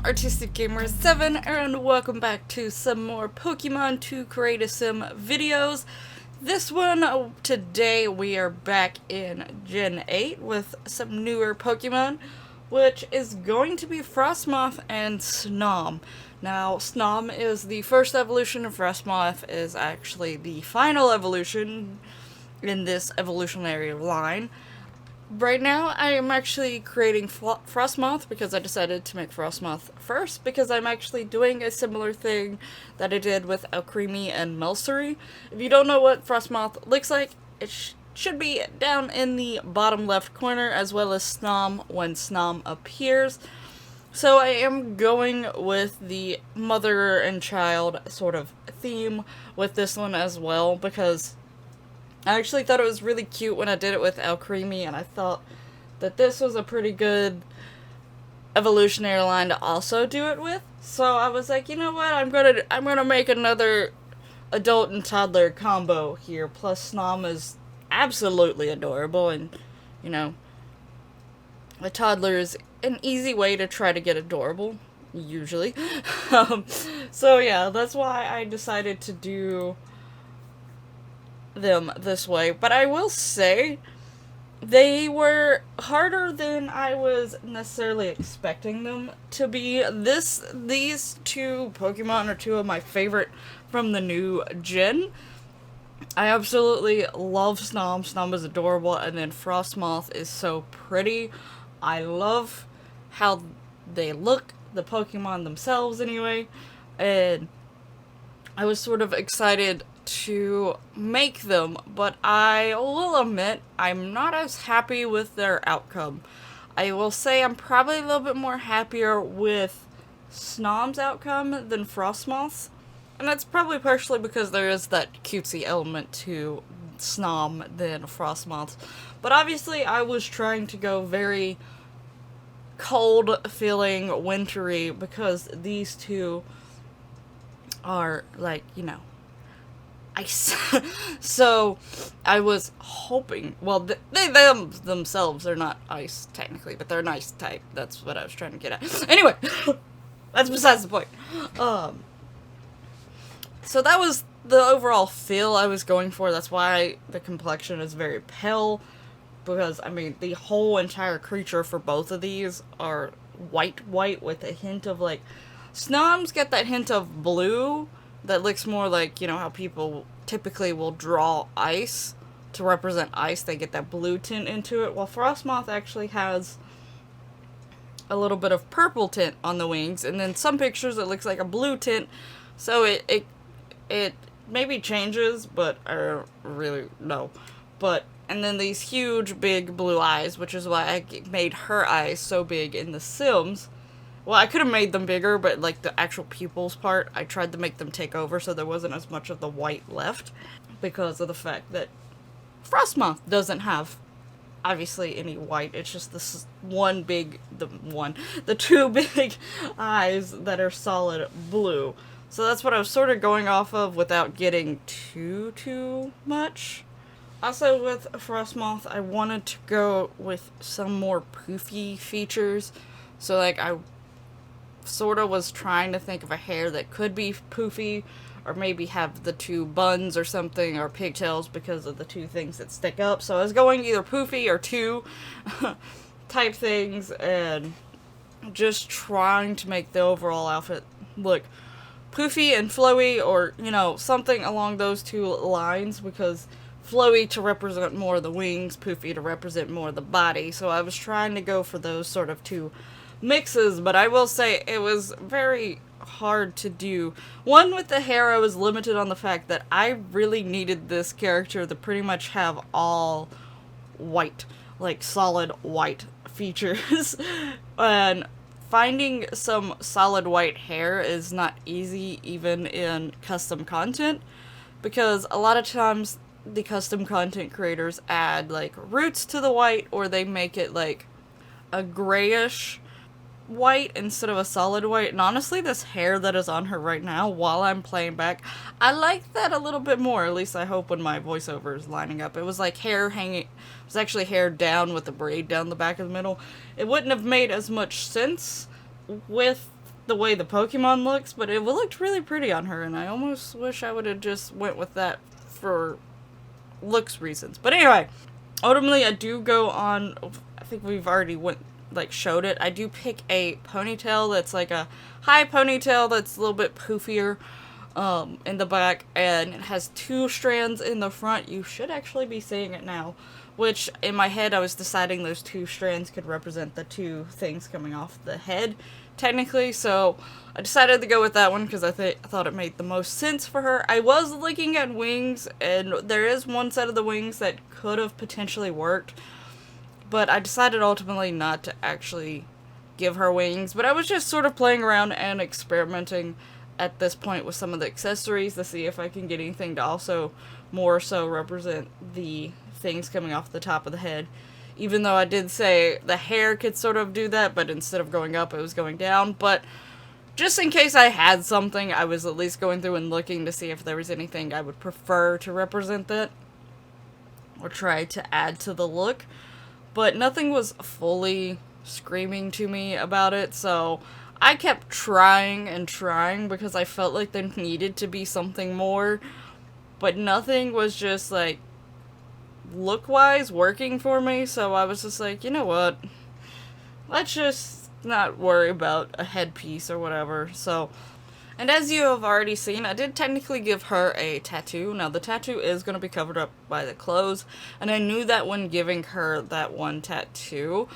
Artistic Gamer 7 and welcome back to some more Pokemon to Create a Sim videos. This one, today we are back in Gen 8 with some newer Pokemon, which is going to be Frosmoth and Snom. Now, Snom is the first evolution and Frosmoth is actually the final evolution in this evolutionary line. Right now, I am actually creating Frosmoth because I decided to make Frosmoth first because I'm actually doing a similar thing that I did with Alcremie and Melcery. If you don't know what Frosmoth looks like, it should be down in the bottom left corner, as well as Snom when Snom appears. So I am going with the mother and child sort of theme with this one as well, because I actually thought it was really cute when I did it with Alcremie, and I thought that this was a pretty good evolutionary line to also do it with. So I was like, you know what, I'm gonna make another adult and toddler combo here. Plus Snom is absolutely adorable, and you know, a toddler is an easy way to try to get adorable, usually. So yeah, that's why I decided to do them this way. But I will say, they were harder than I was necessarily expecting them to be. These two Pokemon are two of my favorite from the new gen. I absolutely love Snom. Snom is adorable, and then Frosmoth is so pretty. I love how they look, the Pokemon themselves anyway, and I was sort of excited to make them, but I will admit I'm not as happy with their outcome. I will say I'm probably a little bit more happier with Snom's outcome than Frosmoth's, and that's probably partially because there is that cutesy element to Snom than Frosmoth's. But obviously I was trying to go very cold feeling wintry because these two are like, you know, ice. So I was hoping, well, they themselves are not ice technically, but they're an ice type. That's what I was trying to get at. Anyway, that's besides the point. So that was the overall feel I was going for. That's why the complexion is very pale, because I mean the whole entire creature for both of these are white with a hint of, like, Snom's got that hint of blue that looks more like, you know, how people typically will draw ice to represent ice. They get that blue tint into it, while Frosmoth actually has a little bit of purple tint on the wings, and then some pictures it looks like a blue tint. So it maybe changes, but I don't really know. But, and then these huge big blue eyes, which is why I made her eyes so big in The Sims. Well, I could have made them bigger, but, like, the actual pupils part, I tried to make them take over so there wasn't as much of the white left, because of the fact that Frosmoth doesn't have, obviously, any white. It's just this the two big eyes that are solid blue. So that's what I was sort of going off of without getting too much. Also, with Frosmoth, I wanted to go with some more poofy features. So, like, I sort of was trying to think of a hair that could be poofy, or maybe have the two buns or something, or pigtails because of the two things that stick up. So I was going either poofy or two type things, and just trying to make the overall outfit look poofy and flowy, or, you know, something along those two lines, because flowy to represent more of the wings, poofy to represent more of the body. So I was trying to go for those sort of two mixes, but I will say it was very hard to do. One, with the hair, I was limited on the fact that I really needed this character to pretty much have all white, like solid white features. And finding some solid white hair is not easy, even in custom content, because a lot of times the custom content creators add, like, roots to the white, or they make it like a grayish white instead of a solid white. And honestly, this hair that is on her right now while I'm playing back, I like that a little bit more. At least I hope when my voiceover is lining up. It was like hair hanging, it was actually hair down with a braid down the back of the middle. It wouldn't have made as much sense with the way the Pokemon looks, but it looked really pretty on her, and I almost wish I would have just went with that for looks reasons. But anyway, ultimately I do go on, I think we've already showed it, I do pick a ponytail that's like a high ponytail that's a little bit poofier in the back, and it has 2 strands in the front. You should actually be seeing it now, which in my head I was deciding those 2 strands could represent the 2 things coming off the head, technically, so I decided to go with that one because I thought it made the most sense for her. I was looking at wings, and there is one set of the wings that could have potentially worked, but I decided ultimately not to actually give her wings. But I was just sort of playing around and experimenting at this point with some of the accessories to see if I can get anything to also more so represent the things coming off the top of the head. Even though I did say the hair could sort of do that, but instead of going up, it was going down. But just in case I had something, I was at least going through and looking to see if there was anything I would prefer to represent that, or try to add to the look. But nothing was fully screaming to me about it, so I kept trying and trying because I felt like there needed to be something more, but nothing was just, like, look-wise working for me, so I was just like, you know what, let's just not worry about a headpiece or whatever. So, and as you have already seen, I did technically give her a tattoo. Now, the tattoo is going to be covered up by the clothes, and I knew that when giving her that one tattoo,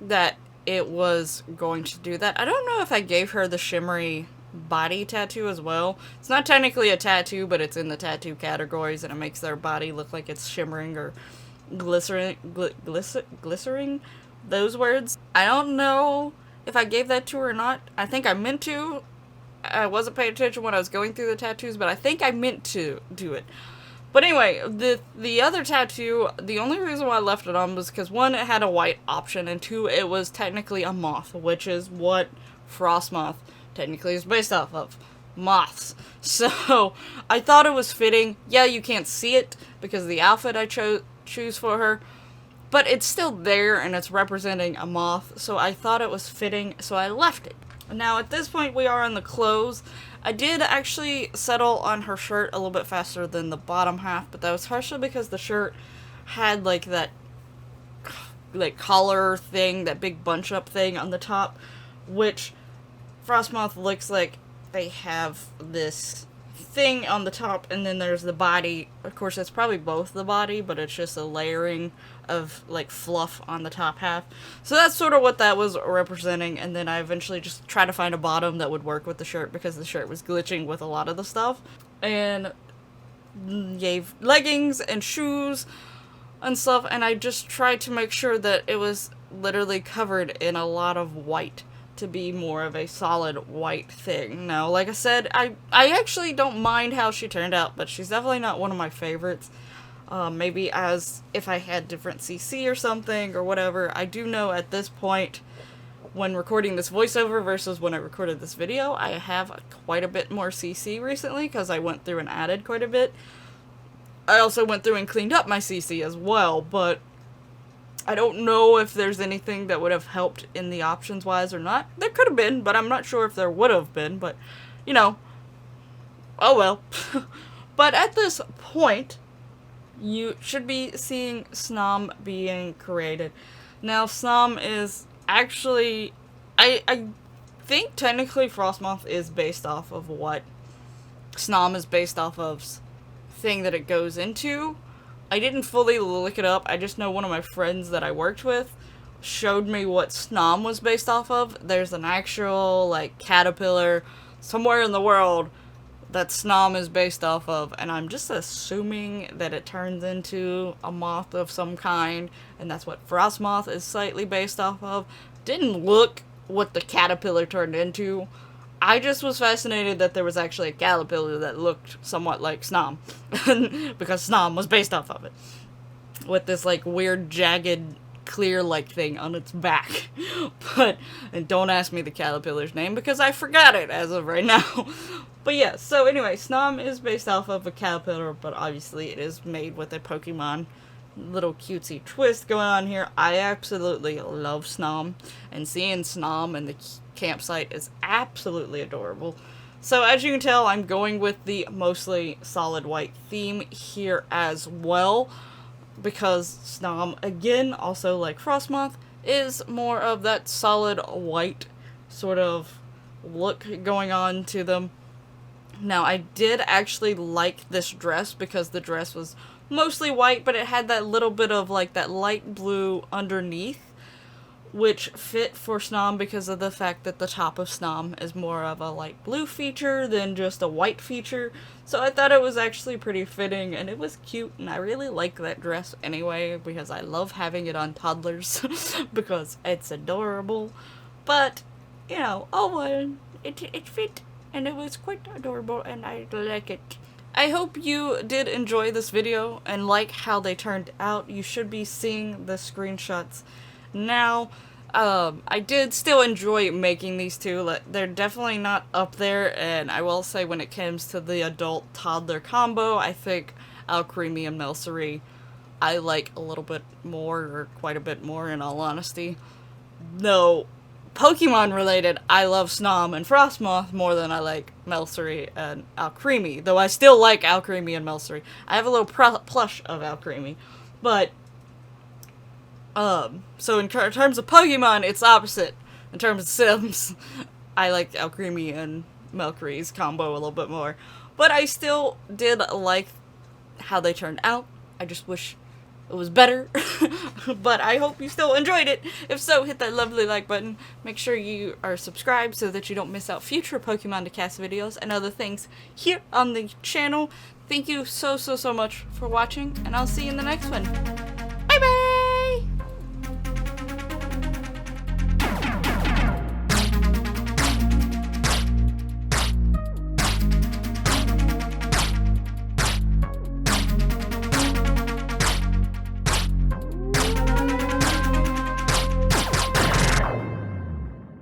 that it was going to do that. I don't know if I gave her the shimmery body tattoo as well. It's not technically a tattoo, but it's in the tattoo categories, and it makes their body look like it's shimmering or glycering, those words. I don't know if I gave that to her or not. I think I meant to. I wasn't paying attention when I was going through the tattoos, but I think I meant to do it. But anyway, the other tattoo, the only reason why I left it on was because, 1, it had a white option, and 2, it was technically a moth, which is what Frosmoth technically is based off of. Moths. So, I thought it was fitting. Yeah, you can't see it because of the outfit I choose for her, but it's still there, and it's representing a moth, so I thought it was fitting, so I left it. Now, at this point, we are on the clothes. I did actually settle on her shirt a little bit faster than the bottom half, but that was partially because the shirt had, like, that, like, collar thing, that big bunch-up thing on the top, which Frosmoth looks like they have this thing on the top, and then there's the body. Of course, it's probably both the body, but it's just a layering of, like, fluff on the top half. So that's sort of what that was representing, and then I eventually just tried to find a bottom that would work with the shirt because the shirt was glitching with a lot of the stuff, and gave leggings and shoes and stuff, and I just tried to make sure that it was literally covered in a lot of white to be more of a solid white thing. Now, like I said, I actually don't mind how she turned out, but she's definitely not one of my favorites. Maybe as if I had different CC or something or whatever. I do know at this point, when recording this voiceover versus when I recorded this video, I have quite a bit more CC recently because I went through and added quite a bit. I also went through and cleaned up my CC as well, but I don't know if there's anything that would have helped in the options wise or not. There could have been, but I'm not sure if there would have been, but, you know, oh well. But at this point, you should be seeing Snom being created. Now, Snom is actually, I think technically Frosmoth is based off of what Snom is based off of thing that it goes into. I didn't fully look it up. I just know one of my friends that I worked with showed me what Snom was based off of. There's an actual, like, caterpillar somewhere in the world that Snom is based off of, and I'm just assuming that it turns into a moth of some kind, and that's what Frosmoth is slightly based off of. Didn't look what the caterpillar turned into. I just was fascinated that there was actually a caterpillar that looked somewhat like Snom, because Snom was based off of it, with this, like, weird, jagged, clear-like thing on its back. But, and don't ask me the caterpillar's name, because I forgot it as of right now. But yeah, so anyway, Snom is based off of a caterpillar, but obviously it is made with a Pokemon little cutesy twist going on here. I absolutely love Snom, and seeing Snom in the campsite is absolutely adorable. So as you can tell, I'm going with the mostly solid white theme here as well, because Snom, again, also like Frosmoth, is more of that solid white sort of look going on to them. Now, I did actually like this dress because the dress was mostly white, but it had that little bit of like that light blue underneath, which fit for Snom because of the fact that the top of Snom is more of a light blue feature than just a white feature. So I thought it was actually pretty fitting, and it was cute, and I really like that dress anyway because I love having it on toddlers because it's adorable. But, you know, oh well, it fit, and it was quite adorable, and I like it. I hope you did enjoy this video and like how they turned out. You should be seeing the screenshots now. I did still enjoy making these two. They're definitely not up there, and I will say when it comes to the adult-toddler combo, I think Alcremie and Melcery I like a little bit more, or quite a bit more in all honesty. No, Pokemon related, I love Snom and Frosmoth more than I like Melcery and Alcremie, though I still like Alcremie and Melcery. I have a little plush of Alcremie, but so in terms of Pokemon, it's opposite. In terms of Sims, I like Alcremie and Melcery's combo a little bit more. But I still did like how they turned out. I just wish it was better. But I hope you still enjoyed it. If so, hit that lovely like button. Make sure you are subscribed so that you don't miss out future Pokemon to CAS videos and other things here on the channel. Thank you so much for watching, and I'll see you in the next one.